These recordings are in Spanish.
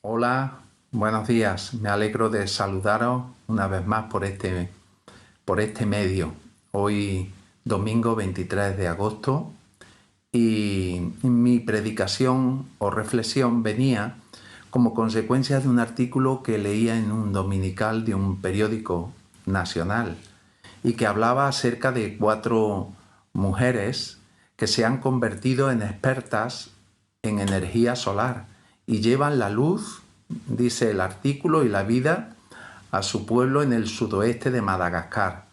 Hola, buenos días. Me alegro de saludaros una vez más por este medio. Hoy domingo 23 de agosto y mi predicación o reflexión venía como consecuencia de un artículo que leía en un dominical de un periódico nacional y que hablaba acerca de 4 mujeres que se han convertido en expertas en energía solar y llevan la luz, dice el artículo, y la vida a su pueblo en el sudoeste de Madagascar.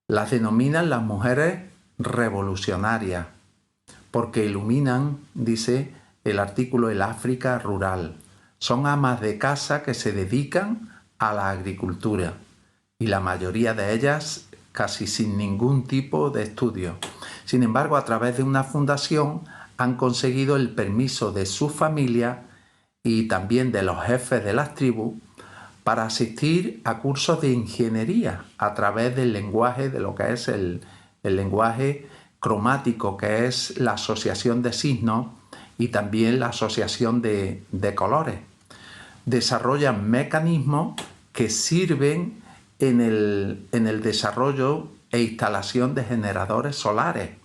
Las denominan las mujeres revolucionarias porque iluminan, dice el artículo, el África rural. Son amas de casa que se dedican a la agricultura y la mayoría de ellas casi sin ningún tipo de estudio. Sin embargo, a través de una fundación han conseguido el permiso de su familia y también de los jefes de las tribus para asistir a cursos de ingeniería a través del lenguaje, de lo que es el lenguaje cromático, que es la asociación de signos y también la asociación de colores. Desarrollan mecanismos que sirven en el desarrollo e instalación de generadores solares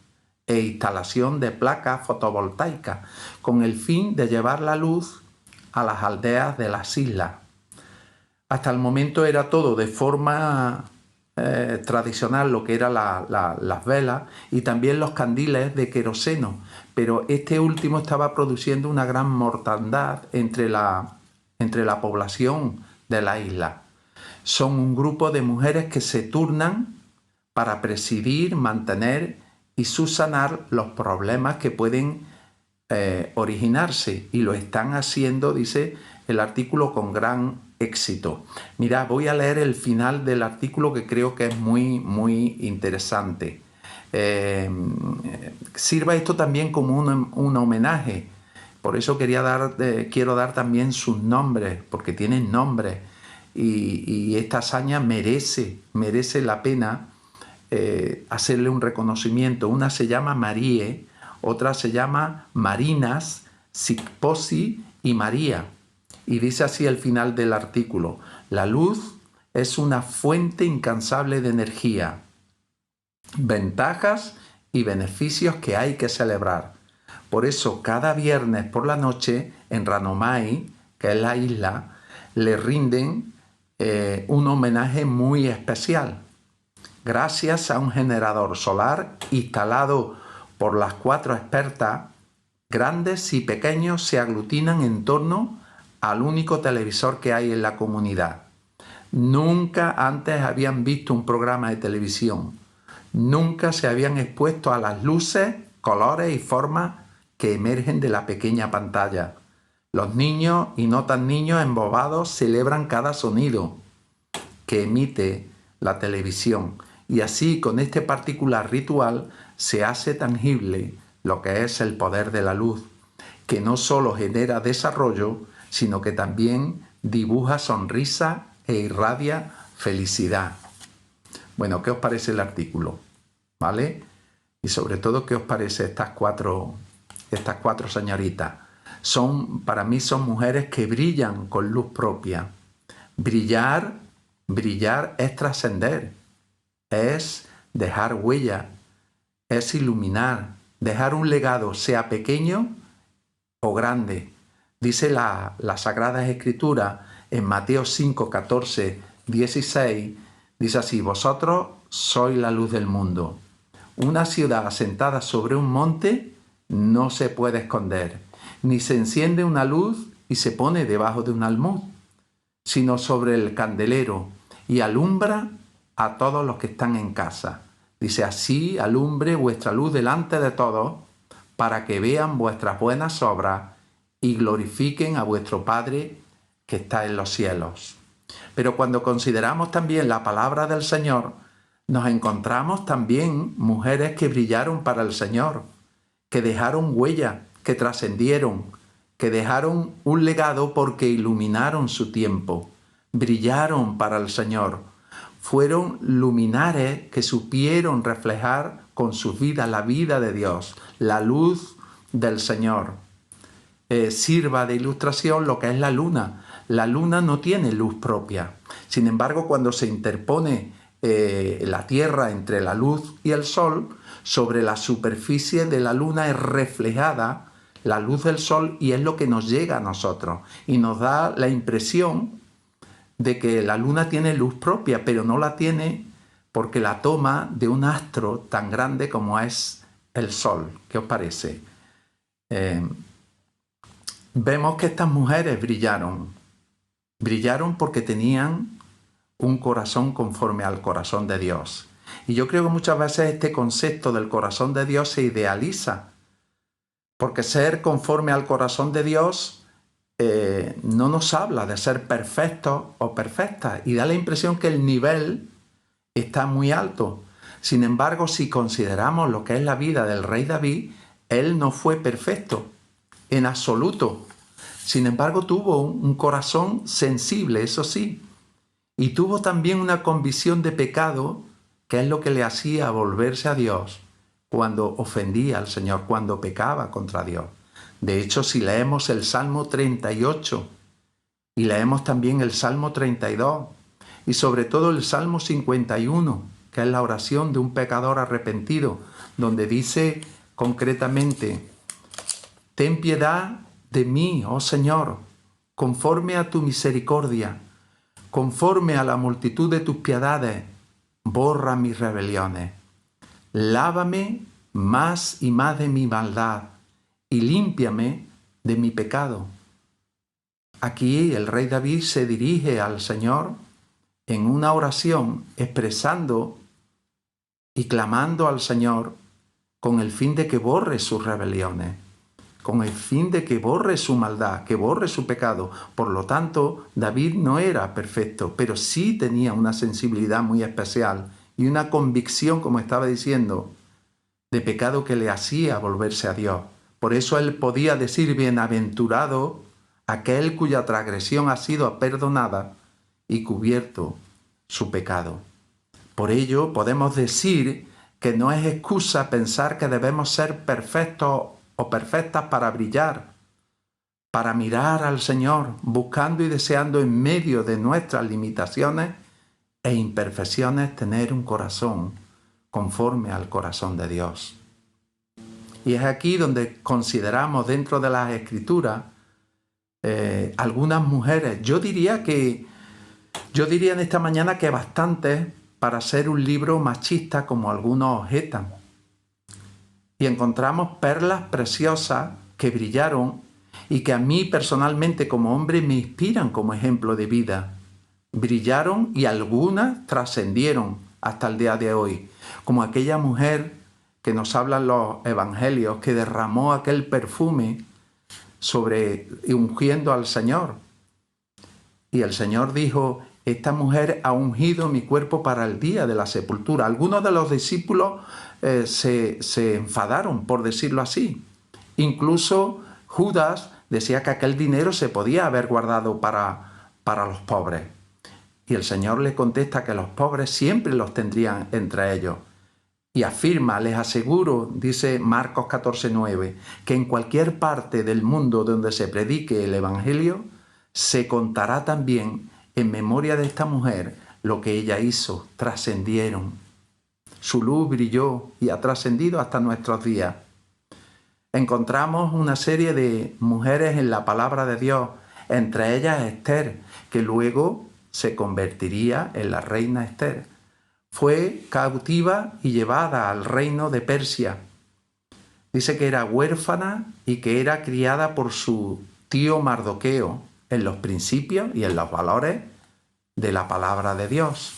e instalación de placas fotovoltaicas con el fin de llevar la luz a las aldeas de las islas. Hasta el momento era todo de forma tradicional, lo que eran las velas y también los candiles de queroseno, pero este último estaba produciendo una gran mortandad entre la población de la isla. Son un grupo de mujeres que se turnan para presidir, mantener y subsanar los problemas que pueden originarse, y lo están haciendo, dice el artículo, con gran éxito. Mira, voy a leer el final del artículo que creo que es muy interesante. Sirva esto también como un homenaje. Por eso quiero dar también sus nombres, porque tienen nombres, y esta hazaña merece la pena hacerle un reconocimiento. Una se llama Marie, otra se llama Marinas, Sikposi y María. Y dice así el final del artículo: la luz es una fuente incansable de energía, ventajas y beneficios que hay que celebrar. Por eso cada viernes por la noche en Ranomai, que es la isla, le rinden un homenaje muy especial. Gracias a un generador solar instalado por las 4 expertas, grandes y pequeños se aglutinan en torno al único televisor que hay en la comunidad. Nunca antes habían visto un programa de televisión. Nunca se habían expuesto a las luces, colores y formas que emergen de la pequeña pantalla. Los niños y no tan niños embobados celebran cada sonido que emite la televisión, y así con este particular ritual se hace tangible lo que es el poder de la luz, que no solo genera desarrollo, sino que también dibuja sonrisa e irradia felicidad. Bueno, ¿qué os parece el artículo? ¿Vale? Y sobre todo, ¿qué os parece estas cuatro señoritas? Para mí son mujeres que brillan con luz propia. Brillar es trascender, es dejar huella, es iluminar, dejar un legado, sea pequeño o grande. Dice la Sagrada Escritura en Mateo 5, 14, 16, dice así: vosotros sois la luz del mundo. Una ciudad asentada sobre un monte no se puede esconder, ni se enciende una luz y se pone debajo de un almud, sino sobre el candelero, y alumbra a todos los que están en casa. Dice: así alumbre vuestra luz delante de todos, para que vean vuestras buenas obras y glorifiquen a vuestro Padre que está en los cielos. Pero cuando consideramos también la palabra del Señor, nos encontramos también mujeres que brillaron para el Señor, que dejaron huella, que trascendieron, que dejaron un legado porque iluminaron su tiempo, brillaron para el Señor. Fueron luminares que supieron reflejar con sus vidas la vida de Dios, la luz del Señor. sirva de ilustración lo que es la luna. La luna no tiene luz propia. Sin embargo, cuando se interpone la Tierra entre la luz y el Sol, sobre la superficie de la luna es reflejada la luz del Sol y es lo que nos llega a nosotros. Y nos da la impresión de que la luna tiene luz propia, pero no la tiene porque la toma de un astro tan grande como es el Sol. ¿Qué os parece? Vemos que estas mujeres brillaron porque tenían un corazón conforme al corazón de Dios. Y yo creo que muchas veces este concepto del corazón de Dios se idealiza, porque ser conforme al corazón de Dios no nos habla de ser perfectos o perfectas, y da la impresión que el nivel está muy alto. Sin embargo, si consideramos lo que es la vida del rey David, él no fue perfecto en absoluto. Sin embargo, tuvo un corazón sensible, eso sí, y tuvo también una convicción de pecado, que es lo que le hacía volverse a Dios cuando ofendía al Señor, cuando pecaba contra Dios. De hecho, si leemos el Salmo 38 y leemos también el Salmo 32 y sobre todo el Salmo 51, que es la oración de un pecador arrepentido, donde dice concretamente: ten piedad de mí, oh Señor, conforme a tu misericordia, conforme a la multitud de tus piedades, borra mis rebeliones. Lávame más y más de mi maldad y límpiame de mi pecado. Aquí el rey David se dirige al Señor en una oración expresando y clamando al Señor con el fin de que borre sus rebeliones, con el fin de que borre su maldad, que borre su pecado. Por lo tanto, David no era perfecto, pero sí tenía una sensibilidad muy especial y una convicción, como estaba diciendo, de pecado que le hacía volverse a Dios. Por eso él podía decir: bienaventurado aquel cuya transgresión ha sido perdonada y cubierto su pecado. Por ello podemos decir que no es excusa pensar que debemos ser perfectos o perfectas para brillar, para mirar al Señor, buscando y deseando en medio de nuestras limitaciones e imperfecciones tener un corazón conforme al corazón de Dios. Y es aquí donde consideramos dentro de las Escrituras algunas mujeres, yo diría en esta mañana que bastantes, para ser un libro machista como algunos objetan. Y encontramos perlas preciosas que brillaron y que a mí personalmente como hombre me inspiran como ejemplo de vida. Brillaron y algunas trascendieron hasta el día de hoy, como aquella mujer que nos hablan los evangelios, que derramó aquel perfume ungiendo al Señor. Y el Señor dijo: esta mujer ha ungido mi cuerpo para el día de la sepultura. Algunos de los discípulos se enfadaron, por decirlo así. Incluso Judas decía que aquel dinero se podía haber guardado para los pobres. Y el Señor le contesta que los pobres siempre los tendrían entre ellos. Y afirma: les aseguro, dice Marcos 14:9, que en cualquier parte del mundo donde se predique el Evangelio, se contará también en memoria de esta mujer lo que ella hizo. Trascendieron. Su luz brilló y ha trascendido hasta nuestros días. Encontramos una serie de mujeres en la palabra de Dios, entre ellas Esther, que luego se convertiría en la reina Esther. Fue cautiva y llevada al reino de Persia. Dice que era huérfana y que era criada por su tío Mardoqueo en los principios y en los valores de la palabra de Dios.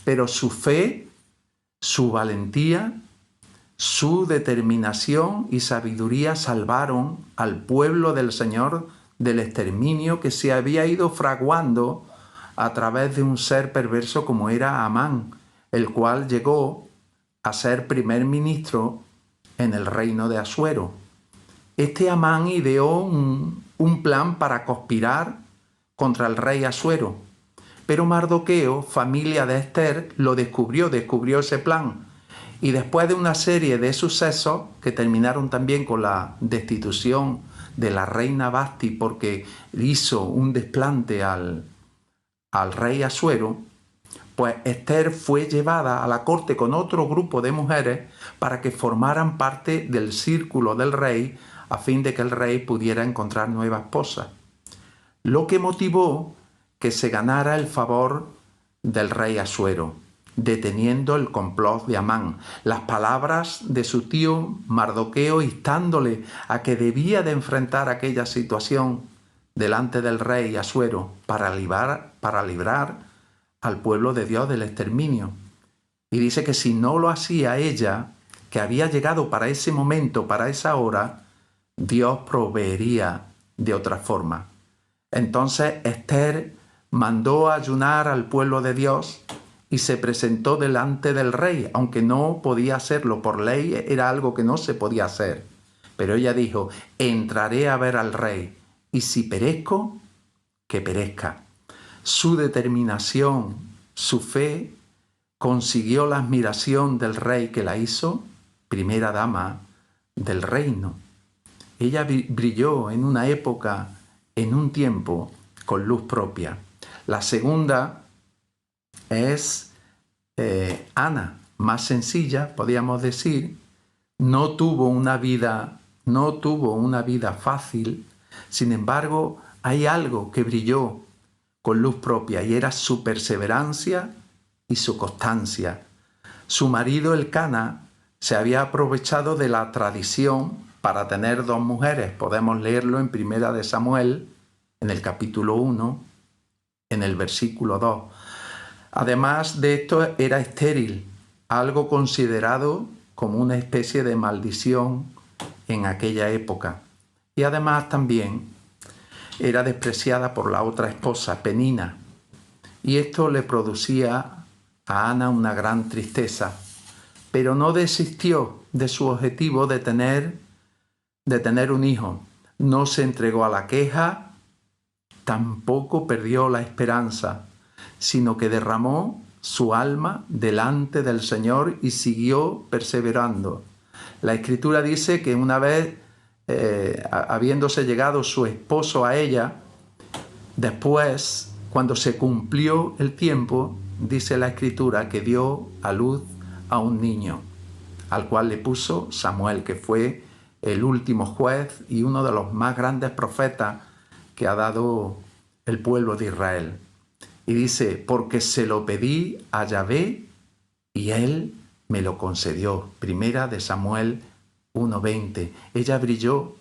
Pero su fe, su valentía, su determinación y sabiduría salvaron al pueblo del Señor del exterminio que se había ido fraguando a través de un ser perverso como era Amán, el cual llegó a ser primer ministro en el reino de Asuero. Este Amán ideó un plan para conspirar contra el rey Asuero, pero Mardoqueo, familia de Esther, lo descubrió ese plan, y después de una serie de sucesos que terminaron también con la destitución de la reina Vasti porque hizo un desplante al rey Asuero, pues Ester fue llevada a la corte con otro grupo de mujeres para que formaran parte del círculo del rey a fin de que el rey pudiera encontrar nueva esposa. Lo que motivó que se ganara el favor del rey Asuero, deteniendo el complot de Amán. Las palabras de su tío Mardoqueo instándole a que debía de enfrentar aquella situación delante del rey Asuero para librar al pueblo de Dios del exterminio. Y dice que si no lo hacía ella, que había llegado para ese momento, para esa hora, Dios proveería de otra forma. Entonces Ester mandó a ayunar al pueblo de Dios y se presentó delante del rey, aunque no podía hacerlo por ley, era algo que no se podía hacer. Pero ella dijo, entraré a ver al rey, y si perezco, que perezca. Su determinación, su fe, consiguió la admiración del rey que la hizo primera dama del reino. Ella brilló en una época, en un tiempo, con luz propia. La segunda es Ana, más sencilla, podríamos decir, no tuvo una vida fácil. Sin embargo, hay algo que brilló con luz propia y era su perseverancia y su constancia. Su marido Elcana se había aprovechado de la tradición para tener dos mujeres. Podemos leerlo en Primera de Samuel, en el capítulo 1, en el versículo 2. Además de esto, era estéril, algo considerado como una especie de maldición en aquella época. Y además también era despreciada por la otra esposa, Penina. Y esto le producía a Ana una gran tristeza. Pero no desistió de su objetivo de tener un hijo. No se entregó a la queja, tampoco perdió la esperanza, sino que derramó su alma delante del Señor y siguió perseverando. La Escritura dice que una vez, habiéndose llegado su esposo a ella, después, cuando se cumplió el tiempo, dice la Escritura que dio a luz a un niño, al cual le puso Samuel, que fue el último juez y uno de los más grandes profetas que ha dado el pueblo de Israel. Y dice, porque se lo pedí a Yahvé y él me lo concedió. Primera de Samuel 1:20. Ella brilló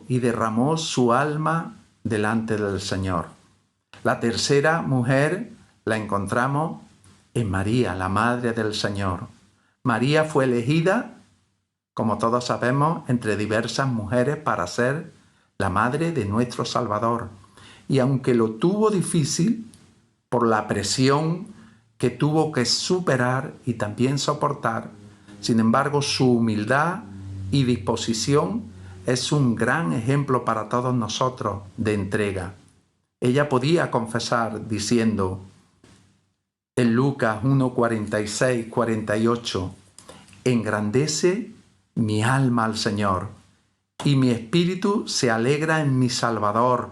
y derramó su alma delante del Señor. La tercera mujer la encontramos en María, la madre del Señor. María fue elegida, como todos sabemos, entre diversas mujeres para ser la madre de nuestro Salvador. Y aunque lo tuvo difícil por la presión que tuvo que superar y también soportar, sin embargo su humildad y disposición es un gran ejemplo para todos nosotros de entrega. Ella podía confesar diciendo en Lucas 1:46, 48, engrandece mi alma al Señor y mi espíritu se alegra en mi Salvador,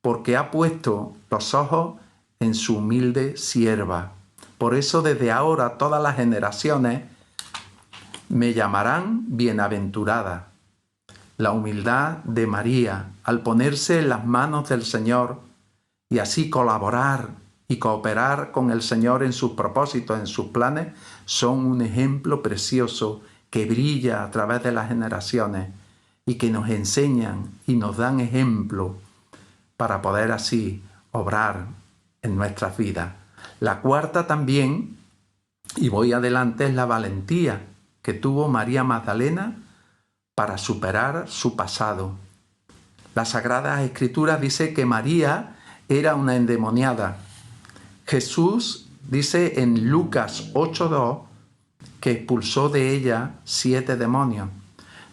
porque ha puesto los ojos en su humilde sierva. Por eso desde ahora todas las generaciones me llamarán bienaventurada. La humildad de María al ponerse en las manos del Señor y así colaborar y cooperar con el Señor en sus propósitos, en sus planes, son un ejemplo precioso que brilla a través de las generaciones y que nos enseñan y nos dan ejemplo para poder así obrar en nuestras vidas. La cuarta también, y voy adelante, es la valentía que tuvo María Magdalena para superar su pasado. La Sagrada Escritura dice que María era una endemoniada. Jesús dice en Lucas 8:2 que expulsó de ella 7 demonios.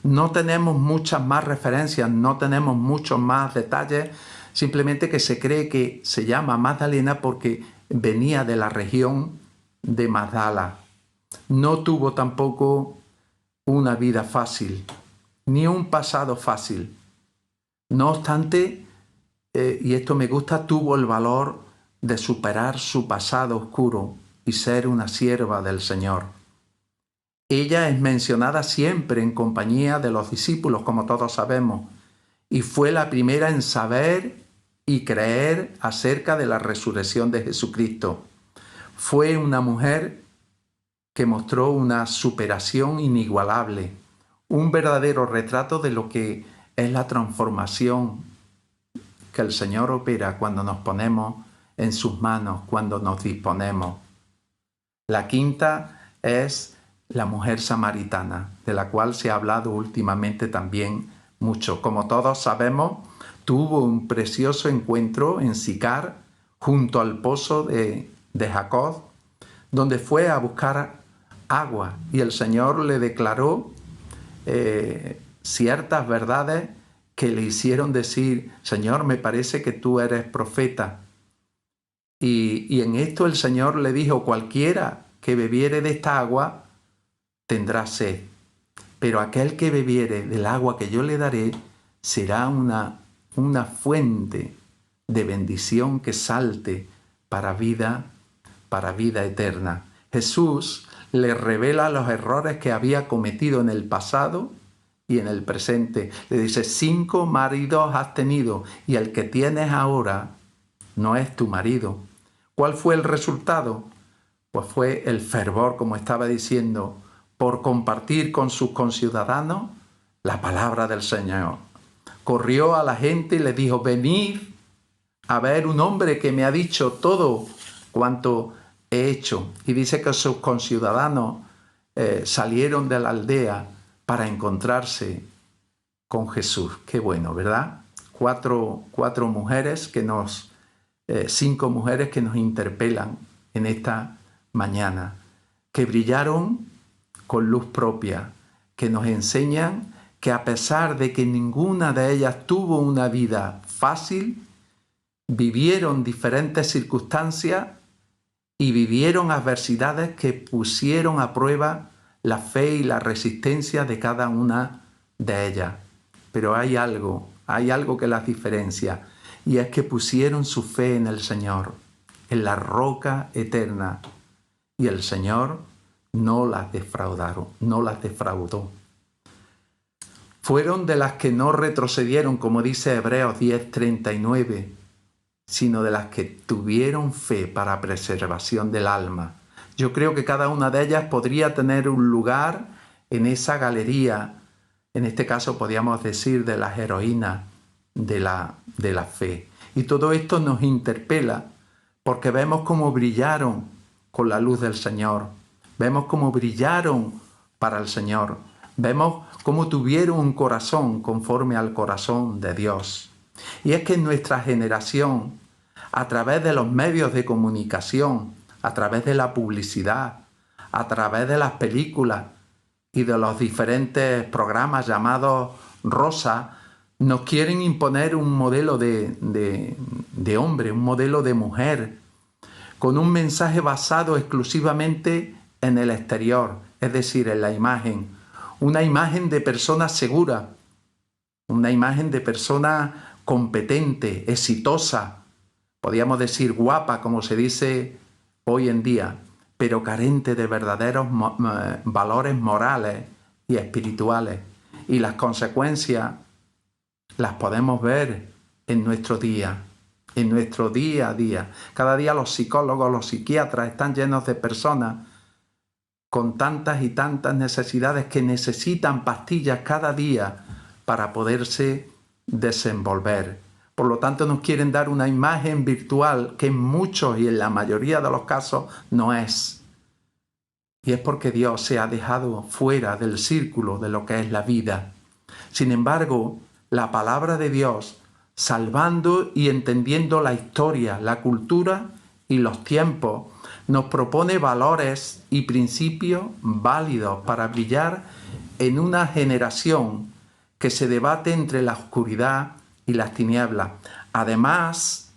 No tenemos muchas más referencias, no tenemos muchos más detalles, simplemente que se cree que se llama Magdalena porque venía de la región de Magdala. No tuvo tampoco una vida fácil, ni un pasado fácil. No obstante, y esto me gusta, tuvo el valor de superar su pasado oscuro y ser una sierva del Señor. Ella es mencionada siempre en compañía de los discípulos, como todos sabemos, y fue la primera en saber y creer acerca de la resurrección de Jesucristo. Fue una mujer que mostró una superación inigualable, un verdadero retrato de lo que es la transformación que el Señor opera cuando nos ponemos en sus manos, cuando nos disponemos. La quinta es la mujer samaritana, de la cual se ha hablado últimamente también mucho. Como todos sabemos, tuvo un precioso encuentro en Sicar, junto al pozo de Jacob, donde fue a buscar agua, y el Señor le declaró ciertas verdades que le hicieron decir: Señor, me parece que tú eres profeta. Y en esto el Señor le dijo: cualquiera que bebiere de esta agua tendrá sed, pero aquel que bebiere del agua que yo le daré será una fuente de bendición que salte para vida eterna. Jesús le revela los errores que había cometido en el pasado y en el presente. Le dice: 5 maridos has tenido y el que tienes ahora no es tu marido. ¿Cuál fue el resultado? Pues fue el fervor, como estaba diciendo, por compartir con sus conciudadanos la palabra del Señor. Corrió a la gente y le dijo: venid a ver un hombre que me ha dicho todo cuanto he hecho. Y dice que sus conciudadanos salieron de la aldea para encontrarse con Jesús. Qué bueno, ¿verdad? Cuatro mujeres que nos, 5 mujeres que nos interpelan en esta mañana, que brillaron con luz propia, que nos enseñan que a pesar de que ninguna de ellas tuvo una vida fácil, vivieron diferentes circunstancias y vivieron adversidades que pusieron a prueba la fe y la resistencia de cada una de ellas. Pero hay algo que las diferencia, y es que pusieron su fe en el Señor, en la roca eterna, y el Señor no las defraudó. Fueron de las que no retrocedieron, como dice Hebreos 10:39, sino de las que tuvieron fe para preservación del alma. Yo creo que cada una de ellas podría tener un lugar en esa galería, en este caso podríamos decir de las heroínas de la fe. Y todo esto nos interpela porque vemos cómo brillaron con la luz del Señor, vemos cómo brillaron para el Señor, vemos cómo tuvieron un corazón conforme al corazón de Dios. Y es que en nuestra generación, a través de los medios de comunicación, a través de la publicidad, a través de las películas y de los diferentes programas llamados rosa, nos quieren imponer un modelo de hombre, un modelo de mujer, con un mensaje basado exclusivamente en el exterior, es decir, en la imagen. Una imagen de persona segura, una imagen de persona competente, exitosa, podríamos decir guapa, como se dice hoy en día, pero carente de verdaderos valores morales y espirituales. Y las consecuencias las podemos ver en nuestro día a día. Cada día los psicólogos, los psiquiatras están llenos de personas con tantas y tantas necesidades que necesitan pastillas cada día para poderse desenvolver. Por lo tanto, nos quieren dar una imagen virtual que en muchos y en la mayoría de los casos no es. Y es porque Dios se ha dejado fuera del círculo de lo que es la vida. Sin embargo, la palabra de Dios, salvando y entendiendo la historia, la cultura y los tiempos, nos propone valores y principios válidos para brillar en una generación que se debate entre la oscuridad y las tinieblas. Además,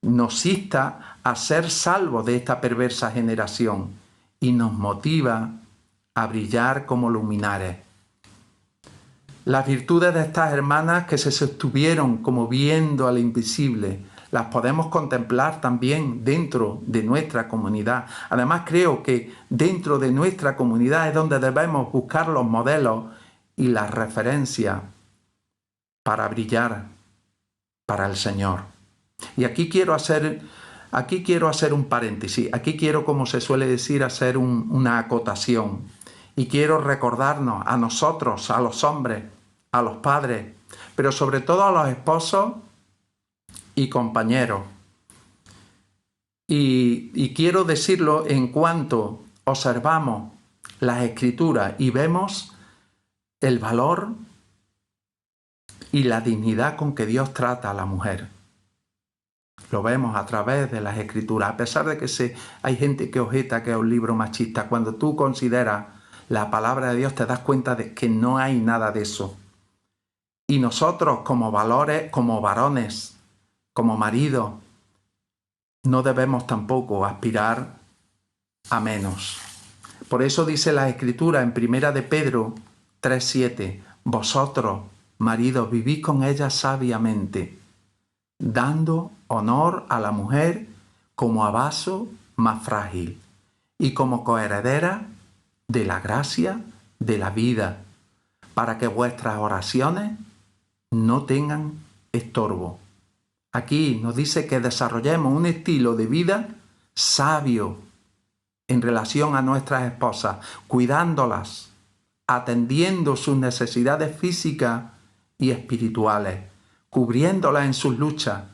nos insta a ser salvos de esta perversa generación y nos motiva a brillar como luminares. Las virtudes de estas hermanas que se sostuvieron como viendo al invisible, las podemos contemplar también dentro de nuestra comunidad. Además, creo que dentro de nuestra comunidad es donde debemos buscar los modelos y las referencias para brillar para el Señor. Y aquí quiero hacer un paréntesis, aquí quiero, como se suele decir, hacer una acotación. Y quiero recordarnos a nosotros, a los hombres, a los padres, pero sobre todo a los esposos y compañeros. Y quiero decirlo en cuanto observamos las Escrituras y vemos el valor y la dignidad con que Dios trata a la mujer. Lo vemos a través de las Escrituras, a pesar de que hay gente que objeta que es un libro machista. Cuando tú consideras la palabra de Dios te das cuenta de que no hay nada de eso. Y nosotros como varones, como maridos, no debemos tampoco aspirar a menos. Por eso dice la Escritura en 1 de Pedro 3:7, vosotros, maridos, vivís con ella sabiamente, dando honor a la mujer como a vaso más frágil y como coheredera de la gracia de la vida, para que vuestras oraciones no tengan estorbo. Aquí nos dice que desarrollemos un estilo de vida sabio en relación a nuestras esposas, cuidándolas, atendiendo sus necesidades físicas y espirituales, cubriéndolas en sus luchas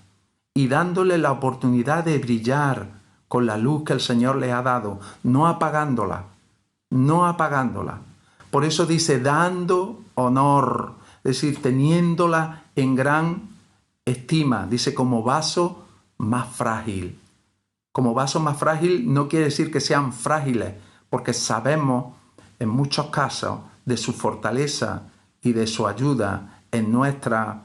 y dándole la oportunidad de brillar con la luz que el Señor les ha dado, no apagándola. Por eso dice dando honor, es decir, teniéndola en gran estima, dice como vaso más frágil. Como vaso más frágil no quiere decir que sean frágiles, porque sabemos en muchos casos de su fortaleza y de su ayuda en nuestras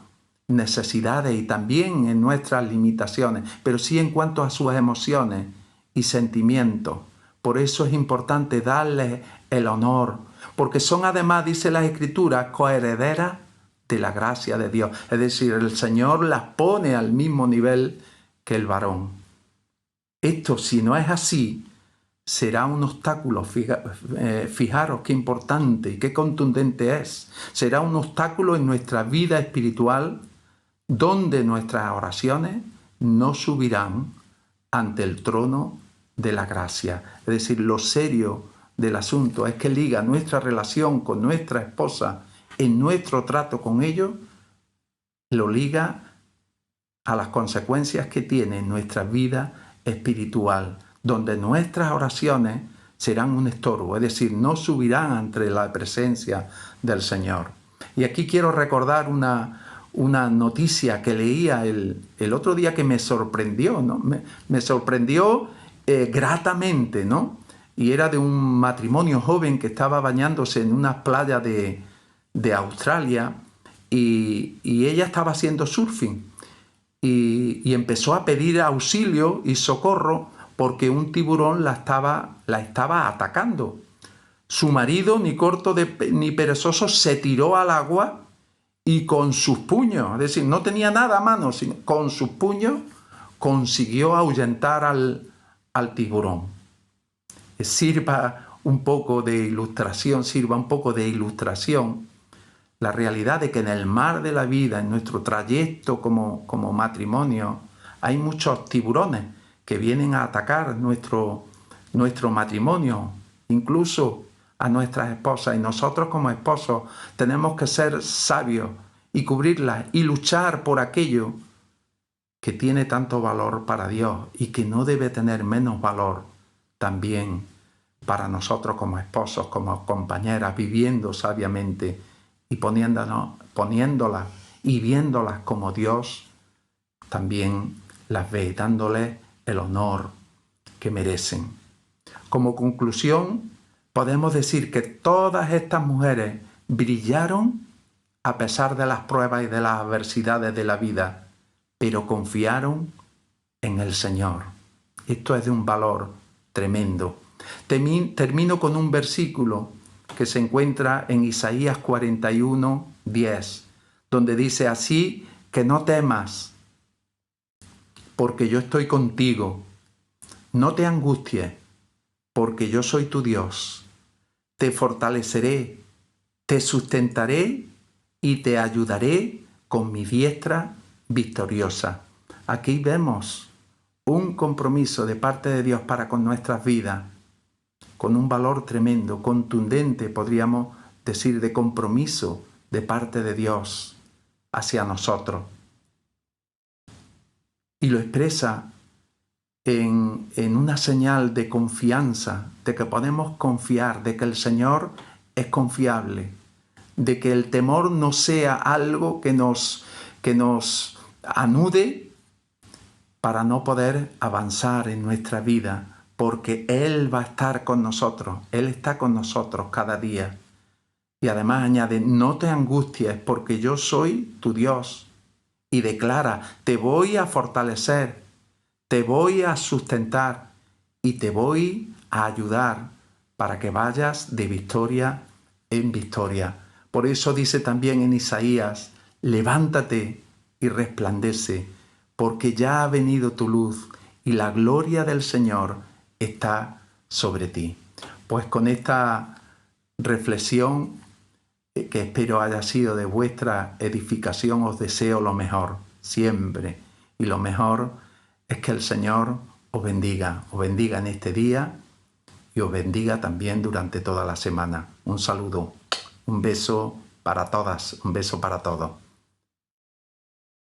necesidades y también en nuestras limitaciones, pero sí en cuanto a sus emociones y sentimientos. Por eso es importante darles el honor, porque son además, dice la Escritura, coherederas de la gracia de Dios. Es decir, el Señor las pone al mismo nivel que el varón. Esto, si no es así, será un obstáculo. Fijaros qué importante y qué contundente es. Será un obstáculo en nuestra vida espiritual, donde nuestras oraciones no subirán ante el trono de la gracia. Es decir, lo serio del asunto es que liga nuestra relación con nuestra esposa, en nuestro trato con ellos, lo liga a las consecuencias que tiene en nuestra vida espiritual, donde nuestras oraciones serán un estorbo, es decir, no subirán ante la presencia del Señor. Y aquí quiero recordar una noticia que leía el otro día que me sorprendió, ¿no? Me sorprendió gratamente, ¿no? Y era de un matrimonio joven que estaba bañándose en unas playas de Australia y ella estaba haciendo surfing y empezó a pedir auxilio y socorro porque un tiburón la estaba atacando. Su marido, ni corto ni perezoso, se tiró al agua y con sus puños, es decir, no tenía nada a mano, sino con sus puños consiguió ahuyentar al tiburón. Sirva un poco de ilustración la realidad de que en el mar de la vida, en nuestro trayecto como matrimonio, hay muchos tiburones que vienen a atacar nuestro matrimonio, incluso a nuestras esposas. Y nosotros como esposos tenemos que ser sabios y cubrirlas y luchar por aquello que tiene tanto valor para Dios y que no debe tener menos valor también para nosotros como esposos, como compañeras, viviendo sabiamente y poniéndolas y viéndolas como Dios también las ve, dándoles el honor que merecen. Como conclusión, podemos decir que todas estas mujeres brillaron a pesar de las pruebas y de las adversidades de la vida, pero confiaron en el Señor. Esto es de un valor tremendo. Termino con un versículo que se encuentra en Isaías 41, 10, donde dice: así que no temas, porque yo estoy contigo. No te angusties, porque yo soy tu Dios. Te fortaleceré, te sustentaré y te ayudaré con mi diestra victoriosa. Aquí vemos un compromiso de parte de Dios para con nuestras vidas, con un valor tremendo, contundente, podríamos decir, de compromiso de parte de Dios hacia nosotros. Y lo expresa en una señal de confianza, de que podemos confiar, de que el Señor es confiable, de que el temor no sea algo que nos anude para no poder avanzar en nuestra vida, porque Él va a estar con nosotros, Él está con nosotros cada día. Y además añade: no te angusties, porque yo soy tu Dios. Y declara: te voy a fortalecer, te voy a sustentar y te voy a ayudar para que vayas de victoria en victoria. Por eso dice también en Isaías: levántate y resplandece, porque ya ha venido tu luz y la gloria del Señor está sobre ti. Pues con esta reflexión, que espero haya sido de vuestra edificación, os deseo lo mejor siempre. Y lo mejor es que el Señor os bendiga en este día y os bendiga también durante toda la semana. Un saludo, un beso para todas, un beso para todos.